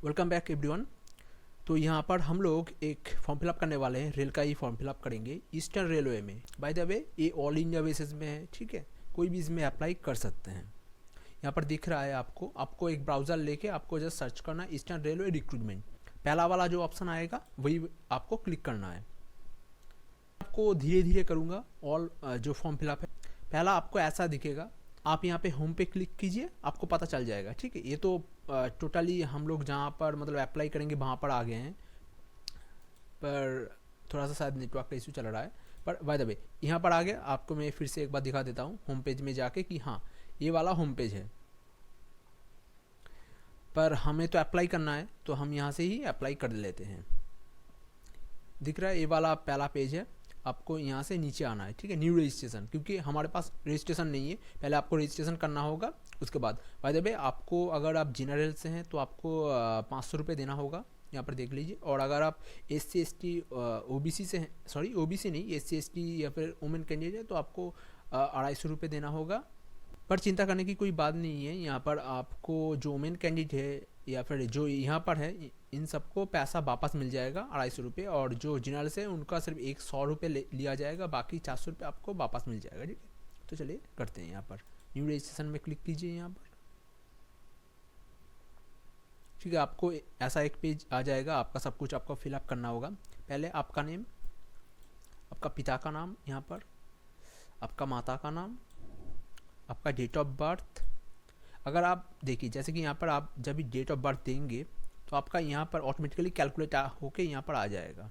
Welcome back everyone. तो यहाँ पर हम लोग एक फॉर्म फिलअप करने वाले हैं, रेल का ही फॉर्म फिलअप करेंगे ईस्टर्न रेलवे में। बाय द वे ये ऑल इंडिया बेसिस में है, ठीक है, कोई भी इसमें अप्लाई कर सकते हैं। यहाँ पर दिख रहा है आपको एक ब्राउज़र लेके आपको जस्ट सर्च करना है ईस्टर्न रेलवे रिक्रूटमेंट। पहला वाला जो ऑप्शन आएगा वही आपको क्लिक करना है। आपको धीरे धीरे करूँगा ऑल जो फॉर्म फिलअप है। पहला आपको ऐसा दिखेगा, आप यहाँ पे होम पे क्लिक कीजिए, आपको पता चल जाएगा, ठीक है। ये तो टोटली हम लोग जहाँ पर मतलब अप्लाई करेंगे वहाँ पर आ गए हैं, पर थोड़ा सा शायद नेटवर्क का इशू चल रहा है। पर बाय द वे यहाँ पर आ गया। आपको मैं फिर से एक बार दिखा देता हूँ होम पेज में जाके कि हाँ ये वाला होम पेज है, पर हमें तो अप्लाई करना है तो हम यहाँ से ही अप्लाई कर लेते हैं। दिख रहा है ये वाला पहला पेज है, आपको यहाँ से नीचे आना है, ठीक है। न्यू रजिस्ट्रेशन, क्योंकि हमारे पास रजिस्ट्रेशन नहीं है, पहले आपको रजिस्ट्रेशन करना होगा। उसके बाद बाय द वे आपको अगर आप जनरल से हैं तो आपको 500 रुपये देना होगा, यहाँ पर देख लीजिए। और अगर आप SC ST OBC से हैं, सॉरी OBC नहीं, SC ST या फिर वुमेन कैंडिडेट है तो आपको 250 रुपये देना होगा। पर चिंता करने की कोई बात नहीं है, यहाँ पर आपको जो वुमेन कैंडिडेट है या फिर जो यहाँ पर है इन सबको पैसा वापस मिल जाएगा 250 रुपये, और जो जनरल से उनका सिर्फ 100 रुपये लिया जाएगा, बाकी 400 रुपये आपको वापस मिल जाएगा, ठीक है। तो चलिए करते हैं। यहाँ पर न्यू रजिस्ट्रेशन में क्लिक कीजिए यहाँ पर, ठीक है। आपको ऐसा एक पेज आ जाएगा, आपका सब कुछ आपको फिलअप करना होगा। पहले आपका नेम, आपका पिता का नाम, यहाँ पर आपका माता का नाम, आपका डेट ऑफ बर्थ। अगर आप देखिए जैसे कि यहाँ पर आप जब भी डेट ऑफ बर्थ देंगे तो आपका यहाँ पर ऑटोमेटिकली कैलकुलेट होके यहाँ पर आ जाएगा।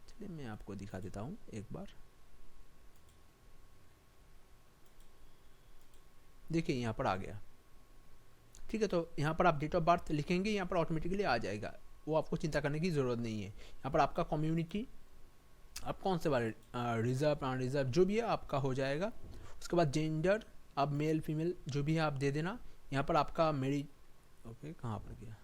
चलिए मैं आपको दिखा देता हूँ एक बार। देखिए यहाँ पर आ गया, ठीक है। तो यहाँ पर आप डेट ऑफ बर्थ लिखेंगे, यहाँ पर ऑटोमेटिकली आ जाएगा, वो आपको चिंता करने की ज़रूरत नहीं है। यहाँ पर आपका कम्युनिटी, आप कौन से वाले रिजर्व अनरिजर्व जो भी है आपका हो जाएगा। उसके बाद जेंडर, आप मेल फीमेल जो भी है आप दे देना। यहाँ पर आपका मेरी ओके कहाँ पर गया,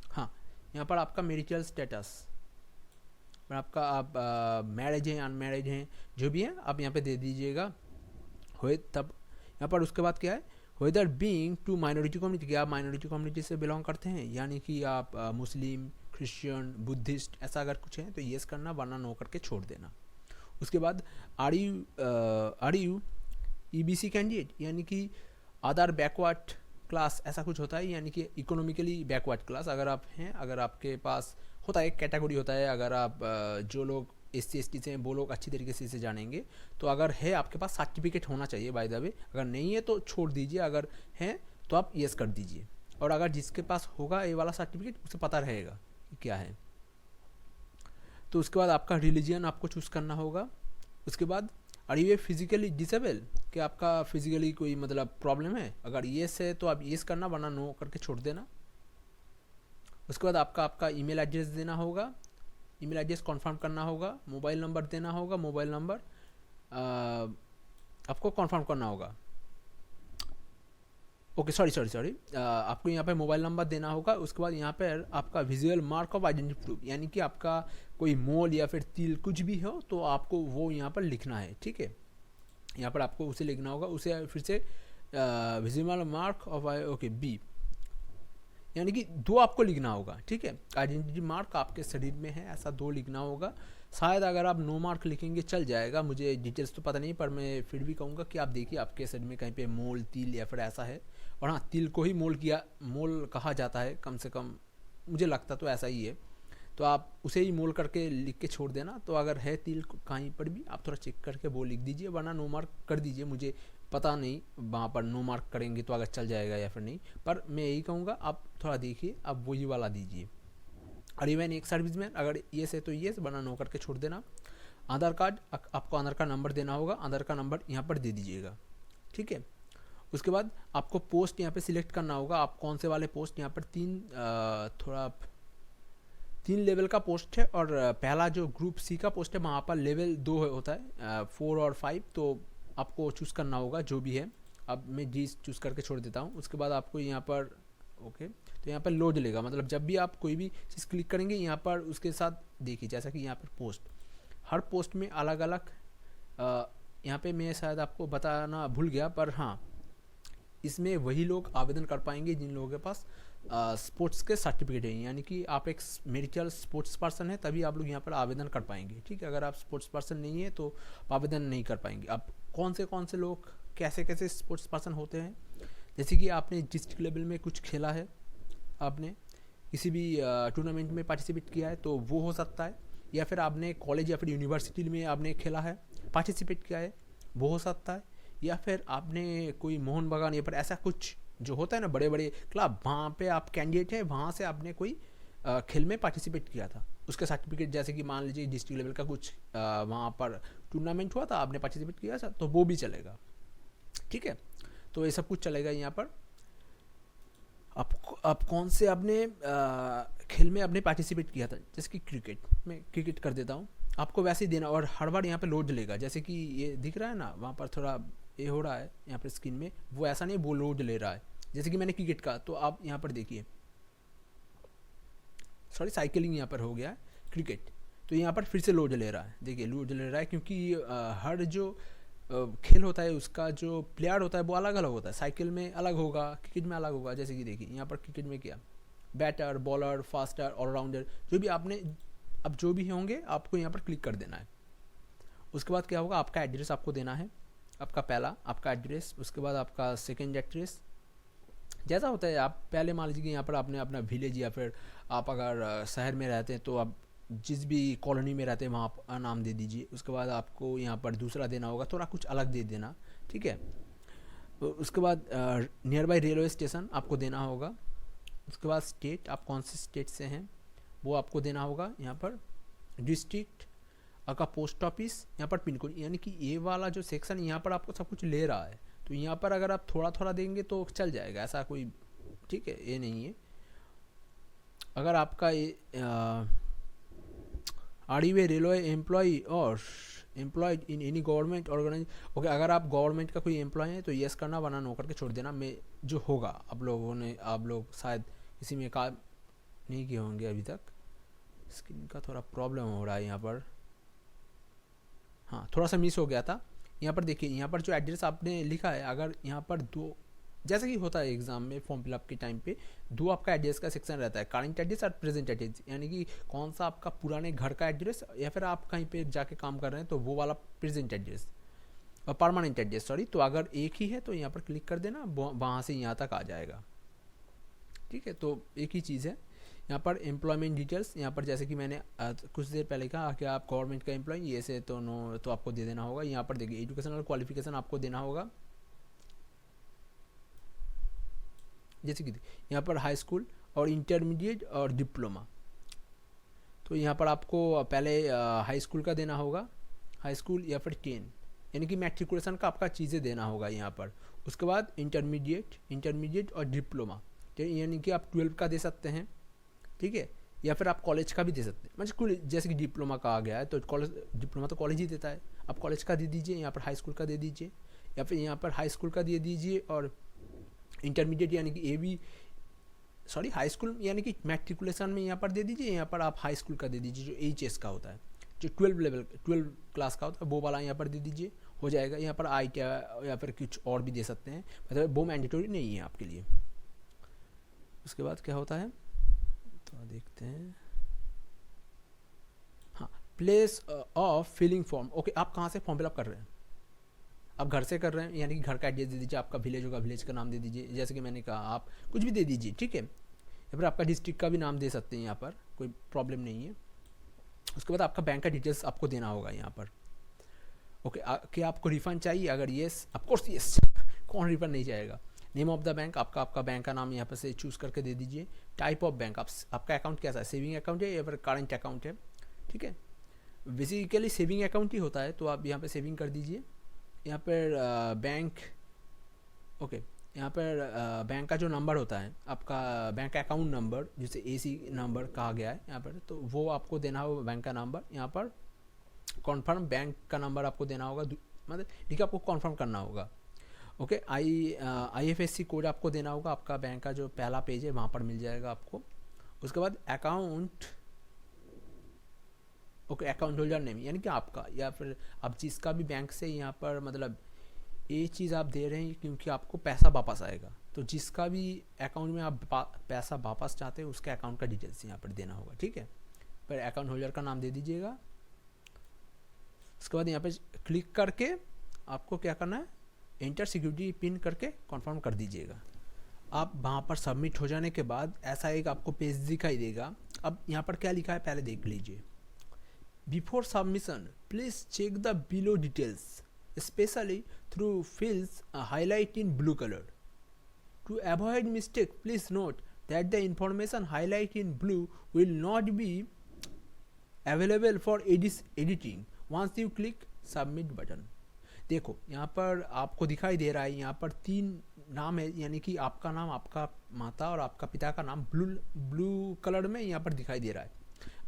हाँ यहाँ पर आपका मैरिटल स्टेटस, पर आपका आप मैरिज हैं अनमैरिज हैं जो भी है आप यहाँ पे दे दीजिएगा। हो तब यहाँ पर उसके बाद क्या है, whether being to minority community, क्या आप माइनॉरिटी कम्युनिटी से बिलोंग करते हैं, यानी कि आप मुस्लिम, क्रिश्चियन, बुद्धिस्ट ऐसा अगर कुछ है तो येस करना, वरना नो करके छोड़ देना। उसके बाद आर यू EBC कैंडिडेट, यानी कि अदर बैकवर्ड क्लास ऐसा कुछ होता है, यानी कि इकोनॉमिकली बैकवर्ड क्लास अगर आप हैं, अगर आपके पास होता है एक कैटेगरी होता है, अगर आप जो लोग SC ST से हैं वो लोग अच्छी तरीके से इसे जानेंगे। तो अगर है आपके पास सर्टिफिकेट होना चाहिए बाय द वे, अगर नहीं है तो छोड़ दीजिए, अगर है तो आप येस कर दीजिए। और अगर जिसके पास होगा ये वाला सर्टिफिकेट उसे पता रहेगा कि क्या है। तो उसके बाद आपका रिलीजन आपको चूज़ करना होगा। उसके बाद आर यू फिजिकली डिसेबल, कि आपका फिजिकली कोई मतलब प्रॉब्लम है, अगर येस है तो आप येस करना, वरना नो करके छोड़ देना। उसके बाद आपका ईमेल एड्रेस देना होगा, ईमेल एड्रेस कॉन्फर्म करना होगा। मोबाइल नंबर देना होगा, मोबाइल नंबर आपको कॉन्फर्म करना होगा। ओके सॉरी आपको यहाँ पे मोबाइल नंबर देना होगा। उसके बाद यहाँ पर आपका visual mark of identity proof, यानी कि आपका कोई मोल या फिर तिल कुछ भी हो तो आपको वो यहाँ पर लिखना है, ठीक है। यहाँ पर आपको उसे लिखना होगा, उसे फिर से visual mark of okay B, यानी कि 2 आपको लिखना होगा, ठीक है। आइडेंटिटी मार्क आपके शरीर में है ऐसा 2 लिखना होगा। शायद अगर आप नो मार्क लिखेंगे चल जाएगा, मुझे डिटेल्स तो पता नहीं, पर मैं फिर भी कहूँगा कि आप देखिए आपके शरीर में कहीं पे मोल, तिल या फिर ऐसा है। और हाँ, तिल को ही मोल कहा जाता है, कम से कम मुझे लगता तो ऐसा ही है। तो आप उसे ही मोल करके लिख के छोड़ देना। तो अगर है तिल कहीं पर भी आप थोड़ा चेक करके वो लिख दीजिए, वरना नो मार्क कर दीजिए। मुझे पता नहीं वहाँ पर नो मार्क करेंगे तो अगर चल जाएगा या फिर नहीं, पर मैं यही कहूँगा आप थोड़ा देखिए, आप वही वाला दीजिए। और इवन एक सर्विसमैन, अगर ये से तो ये वरना नो करके छोड़ देना। आधार कार्ड, आपको आधार कार्ड नंबर देना होगा, आधार कार्ड नंबर यहाँ पर दे दीजिएगा, ठीक है। उसके बाद आपको पोस्ट यहाँ पे सिलेक्ट करना होगा, आप कौन से वाले पोस्ट, यहाँ पर 3 लेवल का पोस्ट है। और पहला जो ग्रुप C का पोस्ट है वहाँ पर लेवल 2 होता है, 4 और 5, तो आपको चूज़ करना होगा जो भी है। अब मैं जी चूज़ करके छोड़ देता हूँ। उसके बाद आपको यहाँ पर ओके, तो यहाँ पर लोड लेगा, मतलब जब भी आप कोई भी चीज़ क्लिक करेंगे यहाँ पर उसके साथ देखिए, जैसा कि यहाँ पर पोस्ट, हर पोस्ट में अलग अलग यहाँ पे मैं शायद आपको बताना भूल गया, पर हाँ इसमें वही लोग आवेदन कर पाएंगे जिन लोगों के पास स्पोर्ट्स के सर्टिफिकेट है, यानी कि आप एक मेडिकल स्पोर्ट्स पर्सन है तभी आप लोग यहाँ पर आवेदन कर पाएंगे। ठीक है, अगर आप स्पोर्ट्स पर्सन नहीं है तो आप आवेदन नहीं कर पाएंगे। अब कौन से लोग कैसे कैसे स्पोर्ट्स पर्सन होते हैं, जैसे कि आपने डिस्ट्रिक्ट लेवल में कुछ खेला है, आपने किसी भी टूर्नामेंट में पार्टिसिपेट किया है तो वो हो सकता है, या फिर आपने कॉलेज या फिर यूनिवर्सिटी में आपने खेला है, पार्टिसिपेट किया है, वो हो सकता है। या फिर आपने कोई मोहन बागान या फिर ऐसा कुछ जो होता है ना बड़े बड़े क्लब, वहाँ पे आप कैंडिडेट हैं, वहाँ से आपने कोई खेल में पार्टिसिपेट किया था, उसका सर्टिफिकेट, जैसे कि मान लीजिए डिस्ट्रिक्ट लेवल का कुछ वहाँ पर टूर्नामेंट हुआ था, आपने पार्टिसिपेट किया था, तो वो भी चलेगा। ठीक है, तो ये सब कुछ चलेगा यहाँ पर। आप कौन से आपने खेल में आपने पार्टिसिपेट किया था, जैसे कि क्रिकेट, मैं क्रिकेट कर देता हूँ, आपको वैसे ही देना, और हर बार यहाँ पे लोड लेगा, जैसे कि ये दिख रहा है ना वहाँ पर थोड़ा ये हो रहा है यहाँ पर स्क्रीन में, वो ऐसा नहीं, वो लोड ले रहा है। जैसे कि मैंने क्रिकेट का, तो आप यहाँ पर देखिए, सॉरी साइकिलिंग यहाँ पर हो गया है, क्रिकेट, तो यहाँ पर फिर से लोड ले रहा है, देखिए लोड ले रहा है, क्योंकि हर जो खेल होता है उसका जो प्लेयर होता है वो अलग अलग होता है, साइकिल में अलग होगा, क्रिकेट में अलग होगा। जैसे कि देखिए यहाँ पर क्रिकेट में क्या, बैटर, बॉलर, फास्टर, ऑलराउंडर, जो भी आपने, अब जो भी होंगे आपको यहाँ पर क्लिक कर देना है। उसके बाद क्या होगा, आपका एड्रेस आपको देना है, आपका पहला आपका एड्रेस, उसके बाद आपका सेकेंड एड्रेस, जैसा होता है आप पहले मान लीजिए कि यहाँ पर आपने अपना विलेज, या फिर आप अगर शहर में रहते हैं तो आप जिस भी कॉलोनी में रहते हैं वहाँ आप नाम दे दीजिए। उसके बाद आपको यहाँ पर दूसरा देना होगा, थोड़ा कुछ अलग दे देना, ठीक है। तो उसके बाद नियर बाई रेलवे स्टेशन आपको देना होगा। उसके बाद स्टेट, आप कौन से स्टेट से हैं वो आपको देना होगा यहाँ पर, डिस्ट्रिक्ट, आपका पोस्ट ऑफिस, यहाँ पर पिन कोड, यानी कि ये वाला जो सेक्शन यहाँ पर आपको सब कुछ ले रहा है, तो यहाँ पर अगर आप थोड़ा थोड़ा देंगे तो चल जाएगा, ऐसा कोई, ठीक है, ये नहीं है। अगर आपका are you a railway employ और employed in any government organise, okay, अगर आप गवर्नमेंट का कोई एम्प्लॉय है तो येस करना, वरना नो करके छोड़ देना। मैं जो होगा आप लोग शायद किसी में काम नहीं किए होंगे अभी तक, स्क्रीन का थोड़ा प्रॉब्लम हो रहा है यहाँ पर, हाँ थोड़ा सा मिस हो गया था। यहाँ पर देखिए, यहाँ पर जो एड्रेस आपने लिखा है, अगर यहाँ पर दो, जैसे कि होता है एग्जाम में फॉर्म फिलअप के टाइम पे, दो आपका एड्रेस का सेक्शन रहता है, करंट एड्रेस और प्रेजेंट एड्रेस, यानी कि कौन सा आपका पुराने घर का एड्रेस, या फिर आप कहीं पे जाके काम कर रहे हैं तो वो वाला प्रेजेंट एड्रेस, और परमानेंट एड्रेस, सॉरी। तो अगर एक ही है तो यहाँ पर क्लिक कर देना, वहाँ से यहाँ तक आ जाएगा, ठीक है। तो एक ही चीज़ है यहाँ पर। एम्प्लॉयमेंट डिटेल्स, यहाँ पर जैसे कि मैंने कुछ देर पहले कहा कि आप गवर्नमेंट का एम्प्लॉय, ये से तो नो, तो आपको दे देना होगा। यहाँ पर देखिए एजुकेशनल क्वालिफिकेशन आपको देना होगा, जैसे कि यहाँ पर हाई स्कूल और इंटरमीडिएट और डिप्लोमा, तो यहाँ पर आपको पहले हाई स्कूल का देना होगा, हाई स्कूल या फिर 10, यानी कि मैट्रिकुलेशन का आपका चीज़ें देना होगा यहाँ पर। उसके बाद इंटरमीडिएट और डिप्लोमा, यानी कि आप 12 का दे सकते हैं, ठीक है, या फिर आप कॉलेज का भी दे सकते हैं। मतलब जैसे कि डिप्लोमा का आ गया है तो कॉलेज, डिप्लोमा तो कॉलेज ही देता है, आप कॉलेज का दे दीजिए, यहाँ पर हाई स्कूल का दे दीजिए, या फिर यहाँ पर हाई स्कूल का दे दीजिए, और इंटरमीडिएट यानी कि A B, sorry high school यानी कि मैट्रिकुलेशन में यहाँ पर दे दीजिए, यहाँ पर आप हाई स्कूल का दे दीजिए, जो HS का होता है, जो 12 क्लास का होता है वो वाला यहाँ पर दे दीजिए, हो जाएगा। यहाँ पर ITI या फिर कुछ और भी दे सकते हैं, मतलब वो मैंडेटरी नहीं है आपके लिए। उसके बाद क्या होता है तो देखते हैं, हाँ, place of filling form, okay, आप कहाँ से फॉर्म फिलअप कर रहे हैं, आप घर से कर रहे हैं, यानी कि घर का एड्रेस दे दीजिए, आपका विलेज होगा विलेज का नाम दे दीजिए, जैसे कि मैंने कहा आप कुछ भी दे दीजिए, ठीक है, या फिर आपका डिस्ट्रिक्ट का भी नाम दे सकते हैं, यहाँ पर कोई प्रॉब्लम नहीं है। उसके बाद आपका बैंक का डिटेल्स आपको देना होगा यहाँ पर, ओके। क्या आपको रिफंड चाहिए, अगर येस, ऑफकोर्स येस, कौन रिफंड नहीं चाहेगा। नेम ऑफ द बैंक, आपका बैंक का नाम यहाँ पर से चूज़ करके दे दीजिए। टाइप ऑफ बैंक, आपका अकाउंट कैसा है, सेविंग अकाउंट है या फिर करंट अकाउंट है, ठीक है, बेसिकली सेविंग अकाउंट ही होता है, तो आप यहाँ पर सेविंग कर दीजिए। यहाँ पर बैंक, ओके, यहाँ पर बैंक का जो नंबर होता है, आपका बैंक अकाउंट नंबर जिसे AC नंबर कहा गया है यहाँ पर, तो वो आपको देना होगा बैंक का नंबर। यहाँ पर कॉन्फर्म बैंक का नंबर आपको देना होगा, मतलब ठीक है, आपको कॉन्फर्म करना होगा, ओके। IFSC कोड आपको देना होगा, आपका बैंक का जो पहला पेज है वहाँ पर मिल जाएगा आपको। उसके बाद account, okay, account holder name, यानी कि आपका, या फिर आप जिसका भी बैंक से यहाँ पर मतलब ये चीज़ आप दे रहे हैं क्योंकि आपको पैसा वापस आएगा। तो जिसका भी अकाउंट में आप पैसा वापस चाहते हैं उसके अकाउंट का डिटेल्स यहाँ पर देना होगा, ठीक है। पर अकाउंट होल्डर का नाम दे दीजिएगा। उसके बाद यहाँ पे क्लिक करके आपको क्या करना है, एंटर सिक्योरिटी पिन करके कन्फर्म कर दीजिएगा। आप वहाँ पर सबमिट हो जाने के बाद ऐसा एक आपको पेज दिखाई देगा। अब यहाँ पर क्या लिखा है पहले देख लीजिए। Before submission please check the below details specially through fields highlight in blue color. To avoid mistake, please note that the information highlighted in blue will not be available for editing once you click submit button. देखो यहाँ पर आपको दिखाई दे रहा है, यहाँ पर 3 नाम है, यानी कि आपका नाम, आपका माता और आपका पिता का नाम ब्लू कलर में यहाँ पर दिखाई दे रहा है।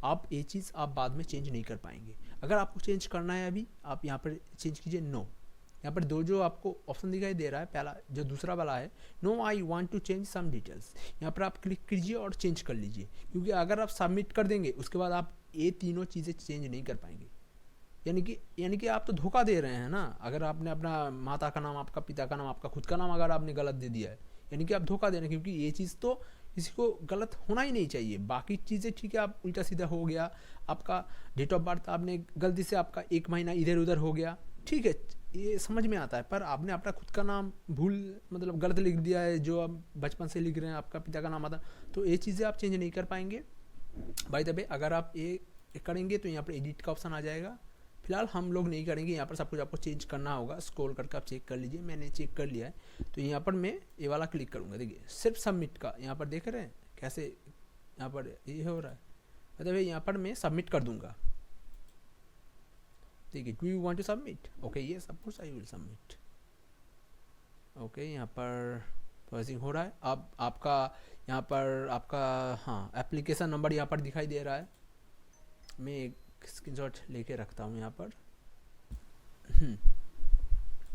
आप ये चीज़ आप बाद में चेंज नहीं कर पाएंगे। अगर आपको चेंज करना है अभी, आप यहाँ पर चेंज कीजिए नो। यहाँ पर दो जो आपको ऑप्शन दिखाई दे रहा है, पहला जो दूसरा वाला है no I want to change some details, यहाँ पर आप क्लिक कीजिए और चेंज कर लीजिए। क्योंकि अगर आप सबमिट कर देंगे उसके बाद आप ये तीनों चीज़ें चेंज नहीं कर पाएंगे। यानी कि आप तो धोखा दे रहे हैं ना। अगर आपने अपना माता का नाम, आपका पिता का नाम, आपका खुद का नाम अगर आपने गलत दे दिया है, यानी कि आप धोखा दे रहे हैं। क्योंकि ये चीज़ तो किसी को गलत होना ही नहीं चाहिए। बाकी चीज़ें ठीक है, आप उल्टा सीधा हो गया, आपका डेट ऑफ बर्थ आपने गलती से आपका 1 महीना इधर उधर हो गया, ठीक है, ये समझ में आता है। पर आपने अपना खुद का नाम मतलब गलत लिख दिया है, जो आप बचपन से लिख रहे हैं, आपका पिता का नाम आता, तो ये चीज़ें आप चेंज नहीं कर पाएंगे। बाय द वे अगर आप ये करेंगे तो यहाँ पर एडिट का ऑप्शन आ जाएगा। फिलहाल हम लोग नहीं करेंगे, यहाँ पर सब कुछ आपको चेंज करना होगा। स्क्रॉल करके आप चेक कर लीजिए, मैंने चेक कर लिया है। तो यहाँ पर मैं ये वाला क्लिक करूँगा। देखिए सिर्फ सबमिट का यहाँ पर देख रहे हैं कैसे यहाँ पर ये हो रहा है, मतलब यहाँ पर मैं सबमिट कर दूंगा। ठीक है, do you want to submit, okay yes of course I will submit. Okay, यहाँ पर प्रोसेसिंग हो रहा है। अब आपका यहाँ पर आपका हाँ एप्लीकेशन नंबर यहाँ पर दिखाई दे रहा है। मैं एक स्क्रीनशॉट लेके रखता हूँ यहाँ पर।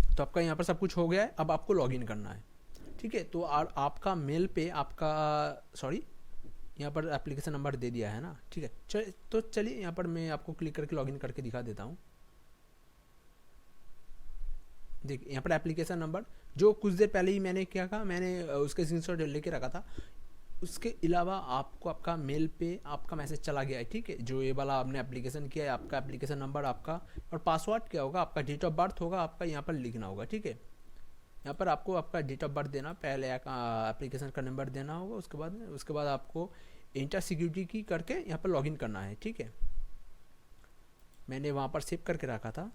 तो आपका यहाँ पर सब कुछ हो गया है। अब आपको लॉगिन करना है, ठीक है। तो आपका मेल पे आपका यहाँ पर एप्लीकेशन नंबर दे दिया है ना, ठीक है। तो चलिए यहाँ पर मैं आपको क्लिक करके लॉगिन करके दिखा देता हूँ। देखिए यहाँ पर एप्लीकेशन नंबर जो कुछ देर पहले ही मैंने क्या कहा, मैंने उसके स्क्रीनशॉट लेके रखा था। उसके अलावा आपको आपका मेल पे आपका मैसेज चला गया है, ठीक है। जो ये वाला आपने एप्लीकेशन किया है, आपका एप्लीकेशन नंबर आपका और पासवर्ड क्या होगा, आपका डेट ऑफ बर्थ होगा, आपका यहाँ पर लिखना होगा, ठीक है। यहाँ पर आपको आपका डेट ऑफ बर्थ देना, पहले एप्लीकेशन का नंबर देना होगा। उसके बाद आपको इंटर सिक्योरिटी की करके यहाँ पर लॉगिन करना है, ठीक है। मैंने वहाँ पर सेव करके रखा था।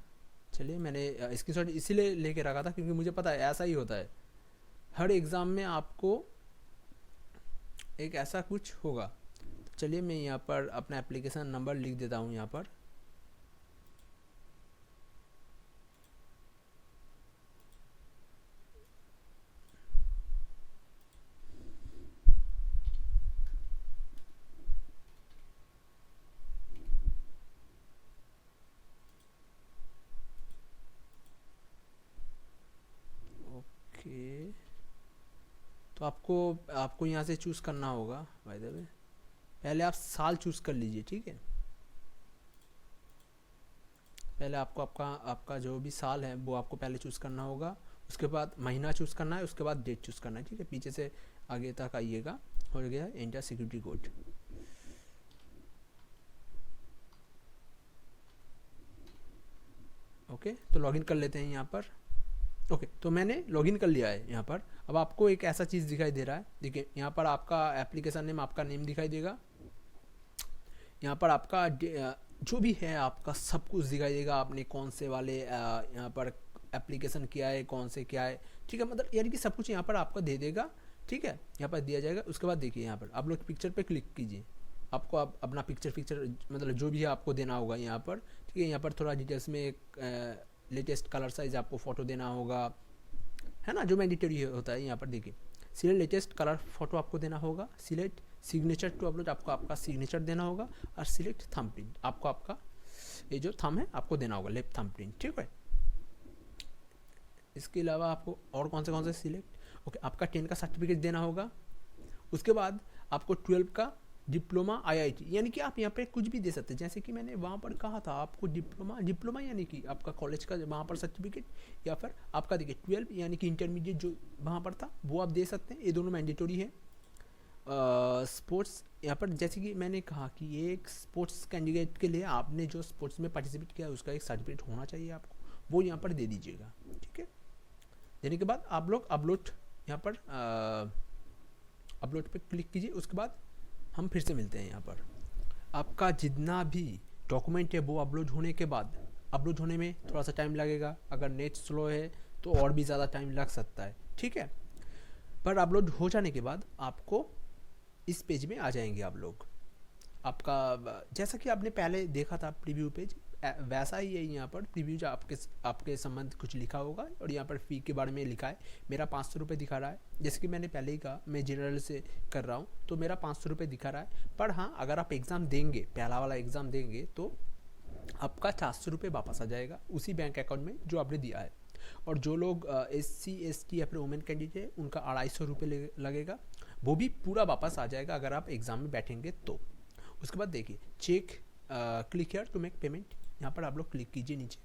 चलिए मैंने स्क्रीनशॉट इसीलिए लेके रखा था क्योंकि मुझे पता है ऐसा ही होता है, हर एग्ज़ाम में आपको एक ऐसा कुछ होगा। तो चलिए मैं यहाँ पर अपना एप्लीकेशन नंबर लिख देता हूँ यहाँ पर। ओके, तो आपको यहाँ से चूज़ करना होगा। बाय द वे पहले आप साल चूज़ कर लीजिए, ठीक है। पहले आपको आपका जो भी साल है वो आपको पहले चूज़ करना होगा। उसके बाद महीना चूज़ करना है, उसके बाद डेट चूज़ करना है, ठीक है। पीछे से आगे तक आइएगा। हो गया एंटर सिक्योरिटी कोड। ओके, तो लॉगिन कर लेते हैं यहाँ पर। ओके, तो मैंने लॉगिन कर लिया है यहाँ पर। अब आपको एक ऐसा चीज़ दिखाई दे रहा है, देखिए यहाँ पर आपका एप्लीकेशन नेम, आपका नेम दिखाई देगा। यहाँ पर आपका जो भी है आपका सब कुछ दिखाई देगा। आपने कौन से वाले यहाँ पर एप्लीकेशन किया है, कौन से क्या है, ठीक है। मतलब यानी कि सब कुछ यहाँ पर आपका दे देगा, ठीक है, यहाँ पर दिया जाएगा। उसके बाद देखिए यहाँ पर आप लोग पिक्चर पे क्लिक कीजिए। आपको अपना पिक्चर मतलब जो भी है आपको देना होगा यहाँ पर, ठीक है। यहाँ पर थोड़ा डिटेल्स में एक लेटेस्ट कलर साइज आपको फ़ोटो देना होगा, है ना, जो मैंडेटरी होता है। यहाँ पर देखिए सिलेक्ट लेटेस्ट कलर फोटो आपको देना होगा। सिलेक्ट सिग्नेचर टू अपलोड, आपको आपका सिग्नेचर देना होगा। और सिलेक्ट थंब प्रिंट, आपको आपका ये जो थंब है आपको देना होगा, लेफ्ट थंब प्रिंट, ठीक है। इसके अलावा आपको और कौन से सिलेक्ट, ओके, आपका 10 का सर्टिफिकेट देना होगा। उसके बाद आपको 12 का डिप्लोमा आईआईटी, यानी कि आप यहाँ पे कुछ भी दे सकते हैं। जैसे कि मैंने वहाँ पर कहा था आपको डिप्लोमा यानी कि आपका कॉलेज का वहाँ पर सर्टिफिकेट, या फिर आपका देखिए 12 यानी कि इंटरमीडिएट जो वहाँ पर था वो आप दे सकते हैं। ये दोनों मैंडेटरी है। स्पोर्ट्स यहाँ पर जैसे कि मैंने कहा कि ये एक स्पोर्ट्स कैंडिडेट के लिए आपने जो स्पोर्ट्स में पार्टिसिपेट किया उसका एक सर्टिफिकेट होना चाहिए आपको, वो यहाँ पर दे दीजिएगा। ठीक है, देने के बाद आप लोग अपलोड यहाँ पर अपलोड पे क्लिक कीजिए। उसके बाद हम फिर से मिलते हैं यहाँ पर। आपका जितना भी डॉक्यूमेंट है वो अपलोड होने के बाद, अपलोड होने में थोड़ा सा टाइम लगेगा, अगर नेट स्लो है तो और भी ज़्यादा टाइम लग सकता है। ठीक है, पर अपलोड हो जाने के बाद आपको इस पेज में आ जाएंगे आप लोग। आपका जैसा कि आपने पहले देखा था प्रीव्यू पेज, वैसा ही है यहाँ पर प्रीव्यू जो आपके संबंध कुछ लिखा होगा, और यहाँ पर फ़ी के बारे में लिखा है। मेरा 500 रुपये दिखा रहा है, जैसे कि मैंने पहले ही कहा मैं जनरल से कर रहा हूँ तो मेरा 500 रुपये दिखा रहा है। पर हाँ, अगर आप एग्ज़ाम देंगे, पहला वाला एग्ज़ाम देंगे, तो आपका 400 रुपये वापस आ जाएगा उसी बैंक अकाउंट में जो आपने दिया है। और जो लोग SC ST या फिर वुमेन कैंडिडेट है उनका 250 रुपये लगेगा, वो भी पूरा वापस आ जाएगा अगर आप एग्ज़ाम में बैठेंगे तो। उसके बाद देखिए check click here to make payment, यहाँ पर आप लोग क्लिक कीजिए नीचे।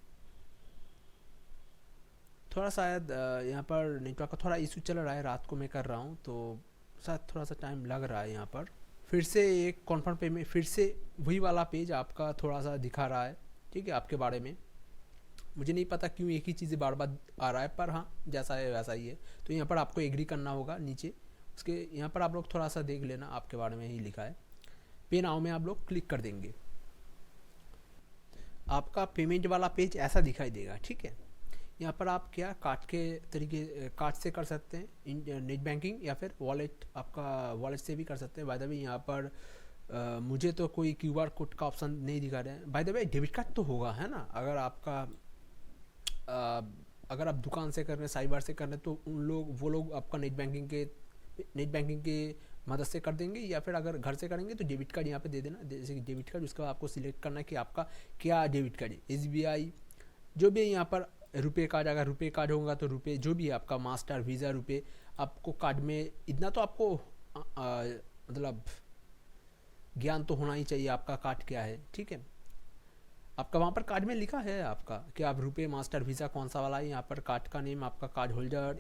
थोड़ा शायद यहाँ पर नेटवर्क का थोड़ा इशू चल रहा है, रात को मैं कर रहा हूँ तो शायद थोड़ा सा टाइम लग रहा है। यहाँ पर फिर से एक कॉन्फर्म पेमेंट, फिर से वही वाला पेज आपका थोड़ा सा दिखा रहा है। ठीक है, आपके बारे में मुझे नहीं पता क्यों एक ही चीज़ बार बार आ रहा है, पर हाँ जैसा है वैसा ही है। तो यहाँ पर आपको एग्री करना होगा नीचे। उसके यहाँ पर आप लोग थोड़ा सा देख लेना, आपके बारे में ही लिखा है। पे नाउ में आप लोग क्लिक कर देंगे, आपका पेमेंट वाला पेज ऐसा दिखाई देगा। ठीक है, यहाँ पर आप क्या कार्ड के तरीके कार्ड से कर सकते हैं, नेट बैंकिंग या फिर वॉलेट, आपका वॉलेट से भी कर सकते हैं। बाय द वे यहाँ पर मुझे तो कोई QR कोड का ऑप्शन नहीं दिखा रहे हैं। By the way debit card तो होगा, है ना? अगर आपका अगर आप दुकान से कर रहे हैं, साइबर से कर रहे हैं, तो वो लोग आपका नेट बैंकिंग के मदद से कर देंगे, या फिर अगर घर से करेंगे तो डेबिट कार्ड यहाँ पे दे देना। जैसे कि डेबिट कार्ड, उसका आपको सिलेक्ट करना है कि आपका क्या डेबिट कार्ड है, SBI जो भी है। यहाँ पर रुपए कार्ड, अगर रुपए कार्ड होगा तो रुपए, जो भी है आपका मास्टर वीज़ा रुपए, आपको कार्ड में इतना तो आपको मतलब ज्ञान तो होना ही चाहिए आपका कार्ड क्या है। ठीक है, आपका वहाँ पर कार्ड में लिखा है आपका कि आप रुपए मास्टर वीज़ा कौन सा वाला है, यहाँ पर कार्ड का नेम, आपका कार्ड होल्डर,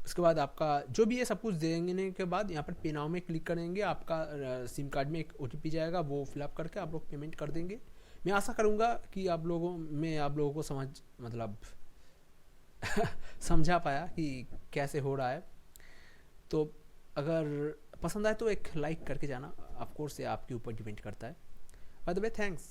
उसके बाद आपका जो भी है सब कुछ देने के बाद यहाँ पर पे नाउ में क्लिक करेंगे। आपका सिम कार्ड में एक OTP जाएगा, वो फिलअप करके आप लोग पेमेंट कर देंगे। मैं आशा करूँगा कि आप लोगों को मतलब समझा पाया कि कैसे हो रहा है। तो अगर पसंद आए तो एक लाइक करके जाना, ऑफ कोर्स ये आपके ऊपर डिपेंड करता है। By the way thanks.